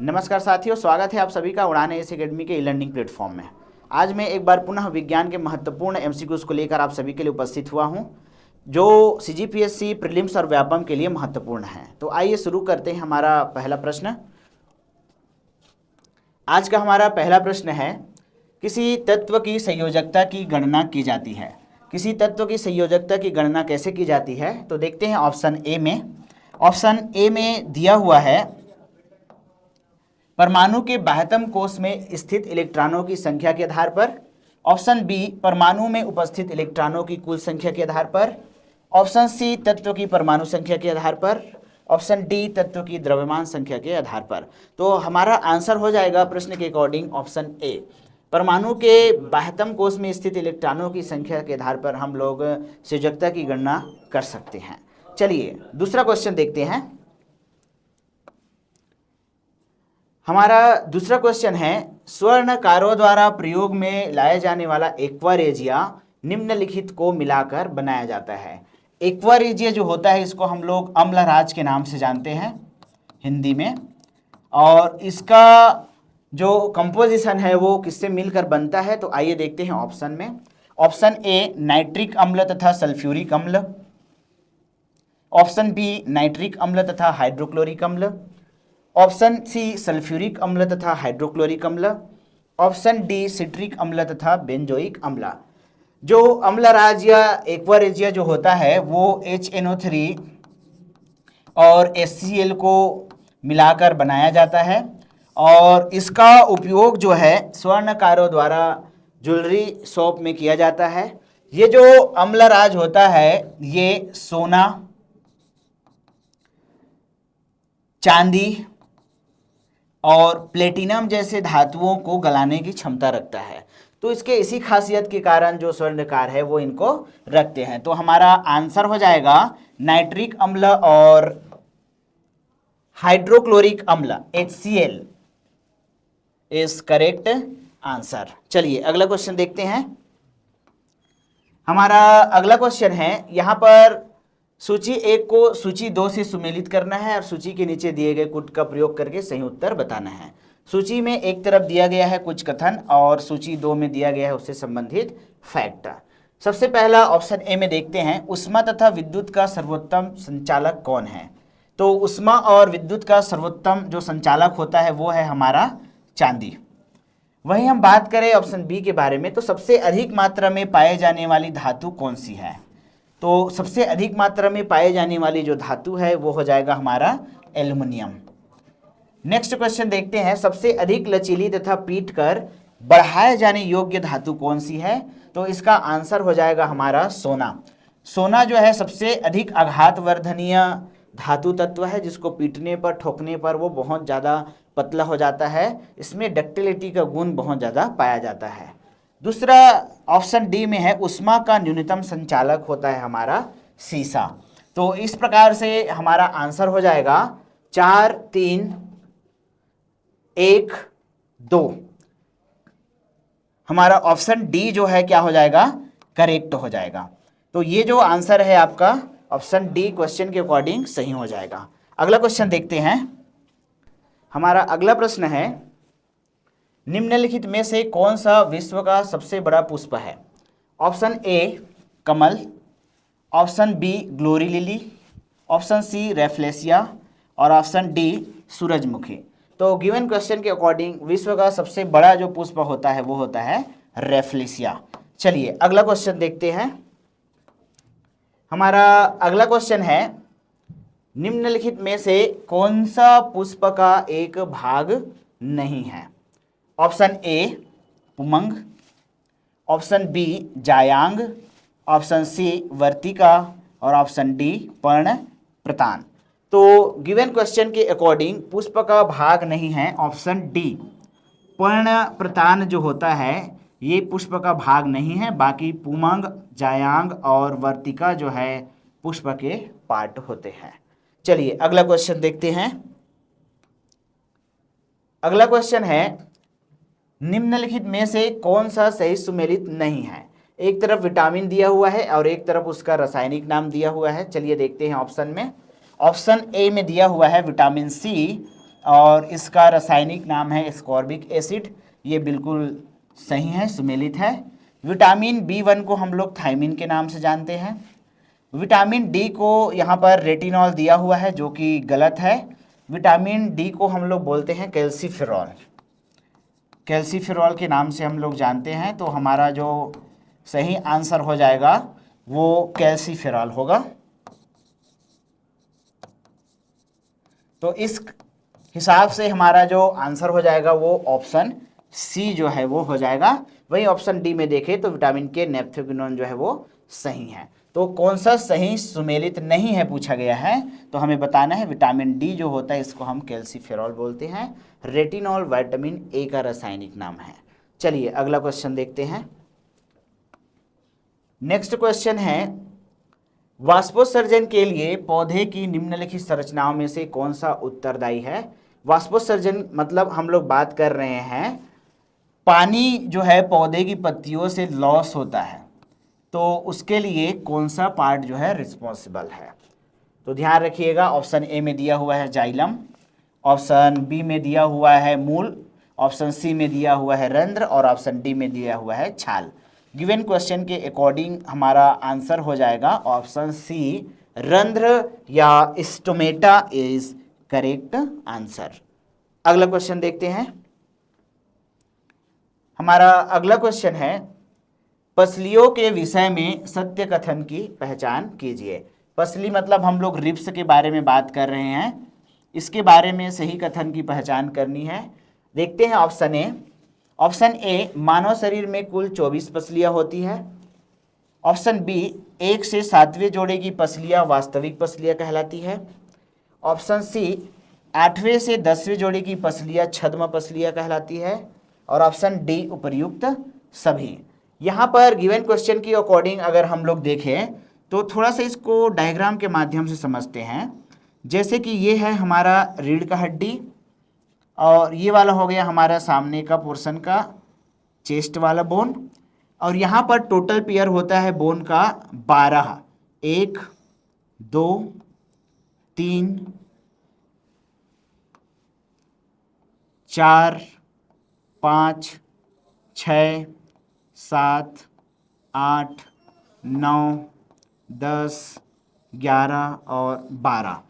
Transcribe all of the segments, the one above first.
नमस्कार साथियों, स्वागत है आप सभी का उड़ान एस एकेडमी के ई लर्निंग प्लेटफॉर्म में। आज मैं एक बार पुनः विज्ञान के महत्वपूर्ण एमसीक्यूज को लेकर आप सभी के लिए उपस्थित हुआ हूं, जो सीजीपीएससी प्रीलिम्स और व्यापम के लिए महत्वपूर्ण हैं। तो आइए शुरू करते हैं हमारा पहला प्रश्न। आज का हमारा पहला प्रश्न है, किसी तत्व की संयोजकता की गणना की जाती है। किसी तत्व की संयोजकता की गणना कैसे की जाती है? तो देखते हैं ऑप्शन ए में। ऑप्शन ए में दिया हुआ है, परमाणु के बाह्यतम कोश में स्थित इलेक्ट्रॉनों की संख्या के आधार पर। ऑप्शन बी, परमाणु में उपस्थित इलेक्ट्रॉनों की कुल संख्या के आधार पर। ऑप्शन सी, तत्व की परमाणु संख्या के आधार पर। ऑप्शन डी, तत्व की द्रव्यमान संख्या के आधार पर। तो हमारा आंसर हो जाएगा प्रश्न के अकॉर्डिंग ऑप्शन ए। परमाणु के बाह्यतम कोश में स्थित इलेक्ट्रॉनों की संख्या के आधार पर हम लोग संयोजकता की गणना कर सकते हैं। चलिए दूसरा क्वेश्चन देखते हैं। हमारा दूसरा क्वेश्चन है, स्वर्णकारों द्वारा प्रयोग में लाया जाने वाला एक्वा रेजिया निम्नलिखित को मिलाकर बनाया जाता है। एक्वा रेजिया जो होता है इसको हम लोग अम्लराज के नाम से जानते हैं हिंदी में, और इसका जो कंपोजिशन है वो किससे मिलकर बनता है? तो आइए देखते हैं ऑप्शन में। ऑप्शन ए, नाइट्रिक अम्ल तथा सल्फ्यूरिक अम्ल। ऑप्शन बी, नाइट्रिक अम्ल तथा हाइड्रोक्लोरिक अम्ल। ऑप्शन सी, सल्फ्यूरिक अम्ल तथा हाइड्रोक्लोरिक अम्ल। ऑप्शन डी, सिट्रिक अम्ल तथा बेंजोइक अम्ल। जो अम्लराज या एक्वा रेजिया जो होता है वो HNO3 और HCl को मिलाकर बनाया जाता है, और इसका उपयोग जो है स्वर्णकारों द्वारा ज्वेलरी शॉप में किया जाता है। ये जो अम्लराज होता है ये सोना, चांदी और प्लेटिनम जैसे धातुओं को गलाने की क्षमता रखता है। तो इसके इसी खासियत के कारण जो स्वर्णकार है वो इनको रखते हैं। तो हमारा आंसर हो जाएगा नाइट्रिक अम्ल और हाइड्रोक्लोरिक अम्ल, HCl इज करेक्ट आंसर। चलिए अगला क्वेश्चन देखते हैं। हमारा अगला क्वेश्चन है, यहाँ पर सूची 1 को सूची 2 से सुमेलित करना है और सूची के नीचे दिए गए कुछ का प्रयोग करके सही उत्तर बताना है। सूची में एक तरफ दिया गया है कुछ कथन और सूची 2 में दिया गया है उससे संबंधित फैक्ट। सबसे पहला ऑप्शन ए में देखते हैं, ऊष्मा तथा विद्युत का सर्वोत्तम संचालक कौन है? तो ऊष्मा और विद्युत का सर्वोत्तम जो संचालक होता है वो है हमारा चांदी। वहीं हम बात करें ऑप्शन बी के बारे में, तो सबसे अधिक मात्रा में पाए जाने वाली धातु कौन सी है? तो सबसे अधिक मात्रा में पाए जाने वाली जो धातु है वो हो जाएगा हमारा एल्युमिनियम। नेक्स्ट क्वेश्चन देखते हैं, सबसे अधिक लचीली तथा पीट कर बढ़ाए जाने योग्य धातु कौन सी है? तो इसका आंसर हो जाएगा हमारा सोना। सोना जो है सबसे अधिक आघातवर्धनीय धातु तत्व है, जिसको पीटने पर ठोकने पर वो बहुत ज़्यादा पतला हो जाता है। इसमें डक्टिलिटी का गुण बहुत ज़्यादा पाया जाता है। दूसरा ऑप्शन डी में है, ऊष्मा का न्यूनतम संचालक होता है हमारा सीसा। तो इस प्रकार से हमारा आंसर हो जाएगा 4, 3, 1, 2। हमारा ऑप्शन डी जो है क्या हो जाएगा? करेक्ट हो जाएगा। तो ये जो आंसर है आपका ऑप्शन डी क्वेश्चन के अकॉर्डिंग सही हो जाएगा। अगला क्वेश्चन देखते हैं। हमारा अगला प्रश्न है, निम्नलिखित में से कौन सा विश्व का सबसे बड़ा पुष्प है? ऑप्शन ए, कमल। Option B, glory lily. Option C, rafflesia. और ऑप्शन डी, सूरजमुखी। तो गिवन क्वेश्चन के अकॉर्डिंग विश्व का सबसे बड़ा जो पुष्प होता है वो होता है रेफ्लेसिया। चलिए अगला क्वेश्चन देखते हैं। हमारा अगला क्वेश्चन है, निम्नलिखित में से कौन सा पुष्प का एक भाग नहीं है? ऑप्शन ए, पुमंग। ऑप्शन बी, जायांग। ऑप्शन सी, वर्तिका। और ऑप्शन डी, पर्णप्रतान। तो गिवन क्वेश्चन के अकॉर्डिंग पुष्प का भाग नहीं है ऑप्शन डी, पर्णप्रतान जो होता है ये पुष्प का भाग नहीं है। बाकी पुमंग, जायांग और वर्तिका जो है पुष्प के पार्ट होते हैं। चलिए अगला क्वेश्चन देखते हैं। अगला क्वेश्चन है, निम्नलिखित में से कौन सा सही सुमेलित नहीं है? एक तरफ विटामिन दिया हुआ है और एक तरफ उसका रासायनिक नाम दिया हुआ है। चलिए देखते हैं ऑप्शन में। ऑप्शन ए में दिया हुआ है विटामिन सी और इसका रासायनिक नाम है एस्कॉर्बिक एसिड। ये बिल्कुल सही है, सुमेलित है। विटामिन B1 को हम लोग थायमिन के नाम से जानते हैं। विटामिन डी को यहाँ पर रेटिनॉल दिया हुआ है जो कि गलत है। विटामिन डी को हम लोग बोलते हैं कैल्सीफेरॉल, कैल्सीफेरॉल के नाम से हम लोग जानते हैं। तो हमारा जो सही आंसर हो जाएगा वो कैल्सीफेरॉल होगा। तो इस हिसाब से हमारा जो आंसर हो जाएगा वो ऑप्शन सी जो है वो हो जाएगा। वही ऑप्शन डी में देखें तो विटामिन के नेप्थोक्विनोन जो है वो सही है। तो कौन सा सही सुमेलित नहीं है पूछा गया है, तो हमें बताना है। विटामिन डी जो होता है इसको हम कैल्सीफेरॉल बोलते हैं। रेटिनॉल विटामिन ए का रासायनिक नाम है। चलिए अगला क्वेश्चन देखते हैं। नेक्स्ट क्वेश्चन है, वाष्पोत्सर्जन के लिए पौधे की निम्नलिखित संरचनाओं में से कौन सा उत्तरदायी है। वाष्पोत्सर्जन मतलब हम लोग बात कर रहे हैं पानी जो है पौधे की पत्तियों से लॉस होता है, तो उसके लिए कौन सा पार्ट जो है रिस्पॉन्सिबल है। तो ध्यान रखिएगा, ऑप्शन ए में दिया हुआ है जाइलम, ऑप्शन बी में दिया हुआ है मूल, ऑप्शन सी में दिया हुआ है रंध्र और ऑप्शन डी में दिया हुआ है छाल। गिवन क्वेश्चन के अकॉर्डिंग हमारा आंसर हो जाएगा ऑप्शन सी, रंध्र या स्टोमेटा इज करेक्ट आंसर। अगला क्वेश्चन देखते हैं। हमारा अगला क्वेश्चन है, पसलियों के विषय में सत्य कथन की पहचान कीजिए। पसली मतलब हम लोग रिब्स के बारे में बात कर रहे हैं, इसके बारे में सही कथन की पहचान करनी है। देखते हैं ऑप्शन ए। ऑप्शन ए, मानव शरीर में कुल 24 पसलियां होती है। ऑप्शन बी, 1 से 7वें जोड़े की पसलियां वास्तविक पसलियां कहलाती है। ऑप्शन सी, 8वें से 10वें जोड़े की पसलियां छद्म पसलियां कहलाती है। और ऑप्शन डी, उपर्युक्त सभी। यहाँ पर गिवन क्वेश्चन की अकॉर्डिंग अगर हम लोग देखें तो थोड़ा सा इसको डायग्राम के माध्यम से समझते हैं। जैसे कि ये है हमारा रीढ़ का हड्डी और ये वाला हो गया हमारा सामने का पोर्शन का चेस्ट वाला बोन, और यहाँ पर टोटल पेयर होता है बोन का 12, 1 2 3 4 5 6 7 8 9 10 11 और 12।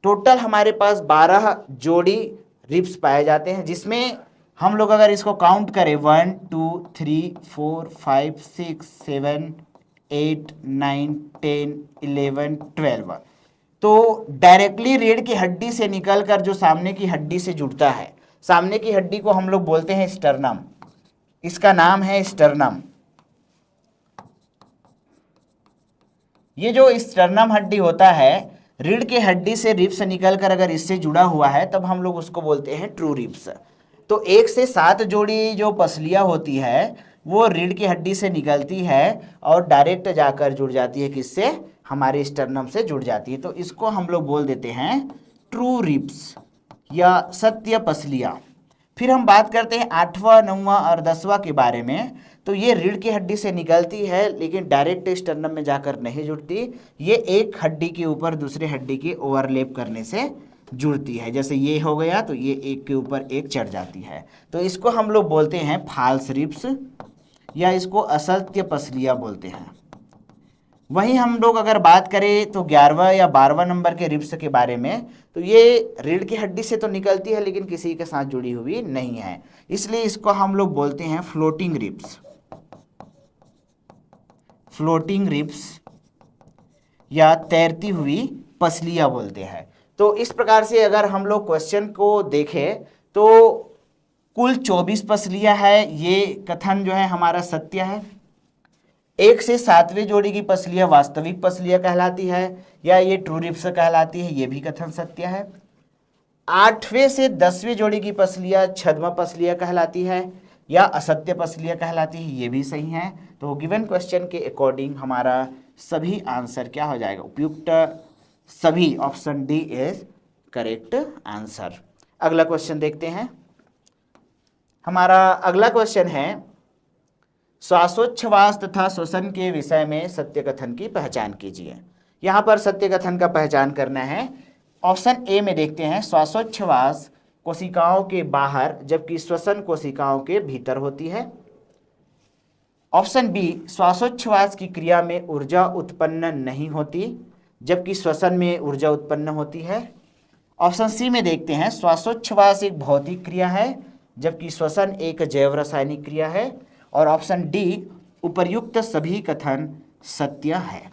टोटल हमारे पास 12 जोड़ी रिब्स पाए जाते हैं, जिसमें हम लोग अगर इसको काउंट करें 1 2 3 4 5 6 7 8 9 10 11 12, तो डायरेक्टली रीढ़ की हड्डी से निकलकर जो सामने की हड्डी से जुड़ता है, सामने की हड्डी को हम लोग बोलते हैं स्टर्नम। इसका नाम है स्टर्नम। ये जो स्टर्नम हड्डी होता है रीढ़ की हड्डी से रिब्स निकलकर अगर इससे जुड़ा हुआ है तब हम लोग उसको बोलते हैं ट्रू रिब्स। तो 1 से 7 जोड़ी जो पसलियां होती है वो रीढ़ की हड्डी से निकलती है और डायरेक्ट जाकर जुड़ जाती है किससे, हमारे स्टर्नम से जुड़ जाती है। तो इसको हम लोग बोल देते हैं ट्रू रिब्स या सत्य पसलियां। फिर हम बात करते हैं 8वां 9वां और 10वां के बारे में। तो ये रीढ़ की हड्डी से निकलती है लेकिन डायरेक्ट स्टर्नम में जाकर नहीं जुड़ती, ये एक हड्डी के ऊपर दूसरे हड्डी के ओवरलैप करने से जुड़ती है। जैसे ये हो गया तो ये एक के ऊपर एक चढ़ जाती है, तो इसको हम लोग बोलते हैं फाल्स रिब्स या इसको असत्य पसलियां बोलते हैं। वहीं हम लोग अगर बात करें तो 11वां या 12वां नंबर के रिब्स के बारे में, तो ये रीढ़ की हड्डी से तो निकलती है लेकिन किसी के साथ जुड़ी हुई नहीं है, इसलिए इसको हम लोग बोलते हैं फ्लोटिंग रिब्स, फ्लोटिंग रिब्स या तैरती हुई पसलियां बोलते हैं। तो इस प्रकार से अगर हम लोग क्वेश्चन को देखें तो कुल 24 पसलियां है, ये कथन जो है हमारा सत्य है। 1 से 7वें जोड़ी की पसलियां वास्तविक पसलियां कहलाती है या ये ट्रू रिब्स कहलाती है, ये भी कथन सत्य है। 8वें से 10वें जोड़ी की पसलियां छद्म पसलियां कहलाती है या असत्य पसलियां कहलाती है, ये भी सही है। तो गिवन क्वेश्चन के अकॉर्डिंग हमारा सभी आंसर क्या हो जाएगा, उपयुक्त सभी, option D is correct answer. अगला क्वेश्चन देखते हैं। हमारा अगला क्वेश्चन है, श्वासोच्छ्वास तथा श्वसन के विषय में सत्य कथन की पहचान कीजिए। यहाँ पर सत्य कथन का पहचान करना है। ऑप्शन ए में देखते हैं, श्वासोच्छ्वास कोशिकाओं के बाहर जबकि श्वसन कोशिकाओं के भीतर होती है। ऑप्शन बी, श्वासोच्छ्वास की क्रिया में ऊर्जा उत्पन्न नहीं होती जबकि श्वसन में ऊर्जा उत्पन्न होती है। ऑप्शन सी में देखते हैं, श्वासोच्छ्वास एक भौतिक क्रिया है जबकि श्वसन एक जैव रासायनिक क्रिया है। और ऑप्शन डी, उपर्युक्त सभी कथन सत्य है।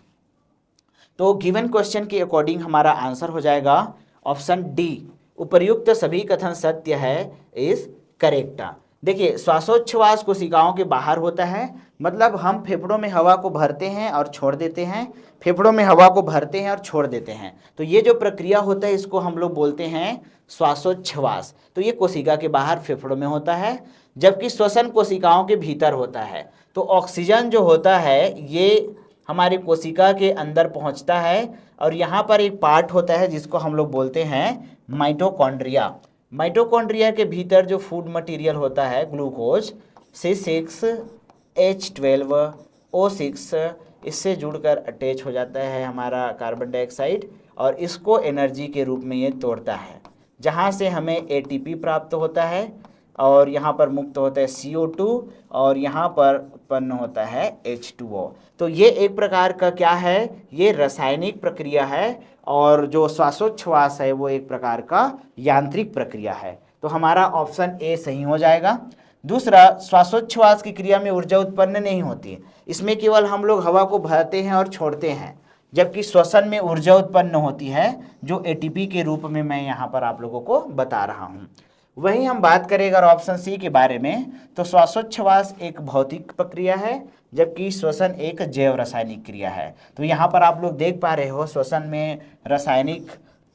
तो गिवन क्वेश्चन के अकॉर्डिंग हमारा आंसर हो जाएगा ऑप्शन डी, उपर्युक्त सभी कथन सत्य है इज करेक्ट। देखिए, श्वासोच्छ्वास कोशिकाओं के बाहर होता है, मतलब हम फेफड़ों में हवा को भरते हैं और छोड़ देते हैं, फेफड़ों में हवा को भरते हैं और छोड़ देते हैं। तो ये जो प्रक्रिया होता है इसको हम लोग बोलते हैं श्वासोच्छ्वास। तो ये कोशिका के बाहर फेफड़ों में होता है, जबकि श्वसन कोशिकाओं के भीतर होता है। तो ऑक्सीजन जो होता है ये हमारी कोशिका के अंदर पहुंचता है और यहाँ पर एक पार्ट होता है जिसको हम लोग बोलते हैं माइटोकॉन्ड्रिया। माइटोकॉन्ड्रिया के भीतर जो फूड मटेरियल होता है ग्लूकोज C6H12O6 इससे जुड़कर अटैच हो जाता है हमारा कार्बन डाइऑक्साइड और इसको एनर्जी के रूप में ये तोड़ता है, जहाँ से हमें ATP प्राप्त होता है और यहाँ पर मुक्त होता है CO2 और यहाँ पर उत्पन्न होता है H2O। तो ये एक प्रकार का क्या है, ये रासायनिक प्रक्रिया है और जो श्वासोच्छ्वास है वो एक प्रकार का यांत्रिक प्रक्रिया है। तो हमारा ऑप्शन ए सही हो जाएगा। दूसरा, श्वासोच्छ्वास की क्रिया में ऊर्जा उत्पन्न नहीं होती, इसमें केवल हम लोग हवा को भरते हैं और छोड़ते हैं, जबकि श्वसन में ऊर्जा उत्पन्न होती है जो ATP के रूप में मैं यहाँ पर आप लोगों को बता रहा हूँ। वहीं हम बात करें अगर ऑप्शन सी के बारे में, तो श्वासोच्छ्वास एक भौतिक प्रक्रिया है जबकि श्वसन एक जैव रासायनिक क्रिया है। तो यहाँ पर आप लोग देख पा रहे हो श्वसन में रासायनिक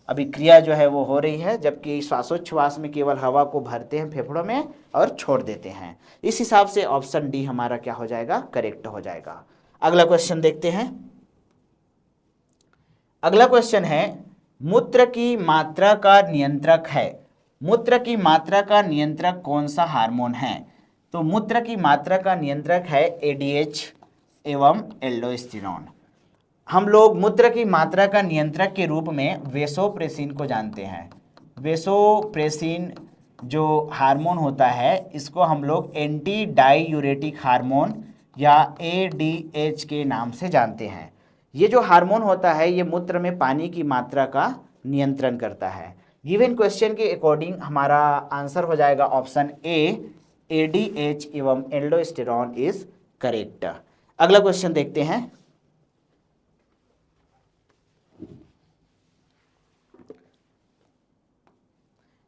अभिक्रिया जो है वो हो रही है, जबकि श्वासोच्छ्वास में केवल हवा को भरते हैं फेफड़ों में और छोड़ देते हैं। इस हिसाब से ऑप्शन डी हमारा क्या हो जाएगा, करेक्ट हो जाएगा। अगला क्वेश्चन देखते हैं। अगला क्वेश्चन है, मूत्र की मात्रा का नियंत्रक है। मूत्र की मात्रा का नियंत्रक कौन सा हार्मोन है? तो मूत्र की मात्रा का नियंत्रक है ADH एवं एल्डोस्टेरोन। हम लोग मूत्र की मात्रा का नियंत्रक के रूप में वेसोप्रेसिन को जानते हैं। वेसोप्रेसिन जो हार्मोन होता है इसको हम लोग एंटी डाईयूरेटिक हार्मोन या ADH के नाम से जानते हैं। ये जो हार्मोन होता है ये मूत्र में पानी की मात्रा का नियंत्रण करता है। गिवन क्वेश्चन के अकॉर्डिंग हमारा आंसर हो जाएगा ऑप्शन ए, ADH एवं एल्डोस्टेरोन इज करेक्ट। अगला क्वेश्चन देखते हैं।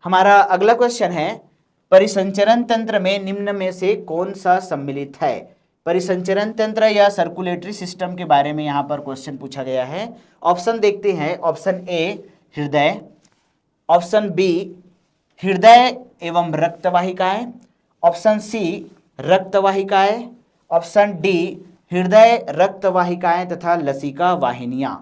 हमारा अगला क्वेश्चन है, परिसंचरण तंत्र में निम्न में से कौन सा सम्मिलित है? परिसंचरण तंत्र या सर्कुलेटरी सिस्टम के बारे में यहाँ पर क्वेश्चन पूछा गया है। ऑप्शन देखते हैं। ऑप्शन ए, हृदय। ऑप्शन बी, हृदय एवं रक्तवाहिकाएं। ऑप्शन सी, रक्तवाहिकाएं। ऑप्शन डी, हृदय, रक्तवाहिकाएं तथा लसिका वाहिनियां।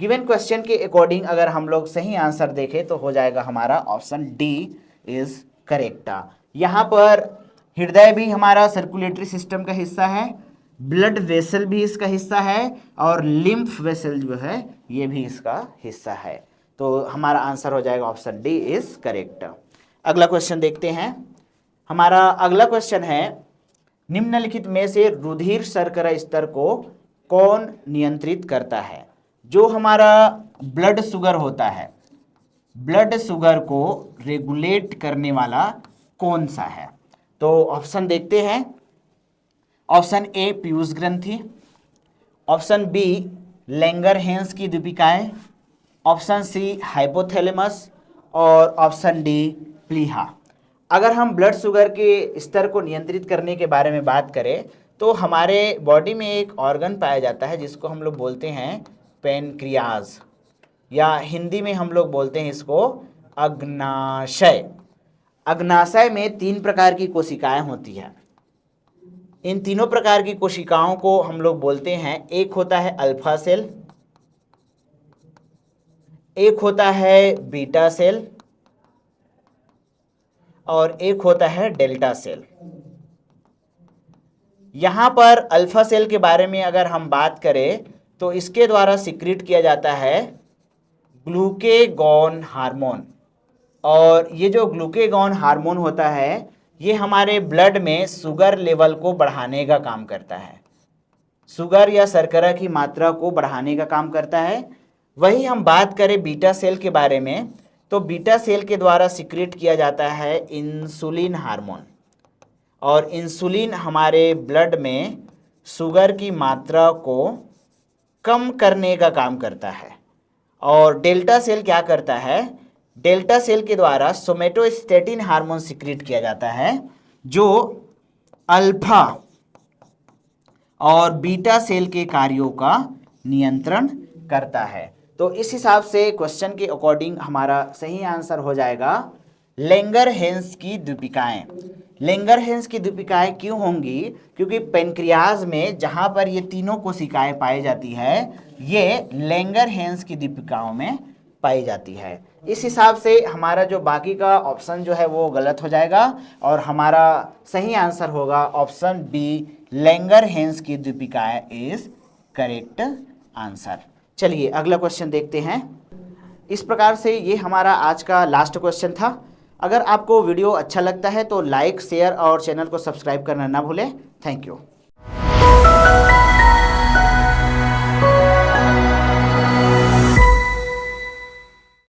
गिवन क्वेश्चन के अकॉर्डिंग अगर हम लोग सही आंसर देखें तो हो जाएगा हमारा ऑप्शन डी इज करेक्ट। यहाँ पर हृदय भी हमारा सर्कुलेटरी सिस्टम का हिस्सा है, ब्लड वेसल भी इसका हिस्सा है और लिम्फ वेसल जो है ये भी इसका हिस्सा है। तो हमारा आंसर हो जाएगा ऑप्शन डी इज करेक्ट। अगला क्वेश्चन देखते हैं। हमारा अगला क्वेश्चन है, निम्नलिखित में से रुधिर शर्करा स्तर को कौन नियंत्रित करता है? जो हमारा ब्लड शुगर होता है, ब्लड शुगर को रेगुलेट करने वाला कौन सा है? तो ऑप्शन देखते हैं। ऑप्शन ए, पीयूष ग्रंथि। ऑप्शन बी, लैंगरहेंस की दीपिकाएं। ऑप्शन सी, हाइपोथैलेमस और ऑप्शन डी, प्लीहा। अगर हम ब्लड शुगर के स्तर को नियंत्रित करने के बारे में बात करें तो हमारे बॉडी में एक ऑर्गन पाया जाता है जिसको हम लोग बोलते हैं पेनक्रियाज, या हिंदी में हम लोग बोलते हैं इसको अग्नाशय। अग्नाशय में 3 प्रकार की कोशिकाएं होती हैं। इन तीनों प्रकार की कोशिकाओं को हम लोग बोलते हैं, एक होता है अल्फा सेल, एक होता है बीटा सेल और एक होता है डेल्टा सेल। यहाँ पर अल्फा सेल के बारे में अगर हम बात करें तो इसके द्वारा सिक्रीट किया जाता है ग्लूकेगॉन हार्मोन। और ये जो ग्लूकेगॉन हार्मोन होता है ये हमारे ब्लड में शुगर लेवल को बढ़ाने का काम करता है, शुगर या शर्करा की मात्रा को बढ़ाने का काम करता है। वही हम बात करें बीटा सेल के बारे में, तो बीटा सेल के द्वारा सिक्रेट किया जाता है इंसुलिन हार्मोन, और इंसुलिन हमारे ब्लड में शुगर की मात्रा को कम करने का काम करता है। और डेल्टा सेल क्या करता है, डेल्टा सेल के द्वारा सोमेटोस्टेटिन हार्मोन सिक्रेट किया जाता है जो अल्फा और बीटा सेल के कार्यों का नियंत्रण करता है। तो इस हिसाब से क्वेश्चन के अकॉर्डिंग हमारा सही आंसर हो जाएगा लैंगरहैंस की द्वीपिकाएं। लैंगरहैंस की द्वीपिकाएं क्यों होंगी, क्योंकि पेनक्रियाज में जहां पर ये तीनों कोशिकाएं पाई जाती है ये लैंगरहैंस की द्वीपिकाओं में पाई जाती है। इस हिसाब से हमारा जो बाकी का ऑप्शन जो है वो गलत हो जाएगा और हमारा सही आंसर होगा ऑप्शन बी, लैंगरहैंस की द्वीपिकाएं इज करेक्ट आंसर। चलिए अगला क्वेश्चन देखते हैं। इस प्रकार से ये हमारा आज का लास्ट क्वेश्चन था। अगर आपको वीडियो अच्छा लगता है तो लाइक, शेयर और चैनल को सब्सक्राइब करना ना भूलें। Thank you.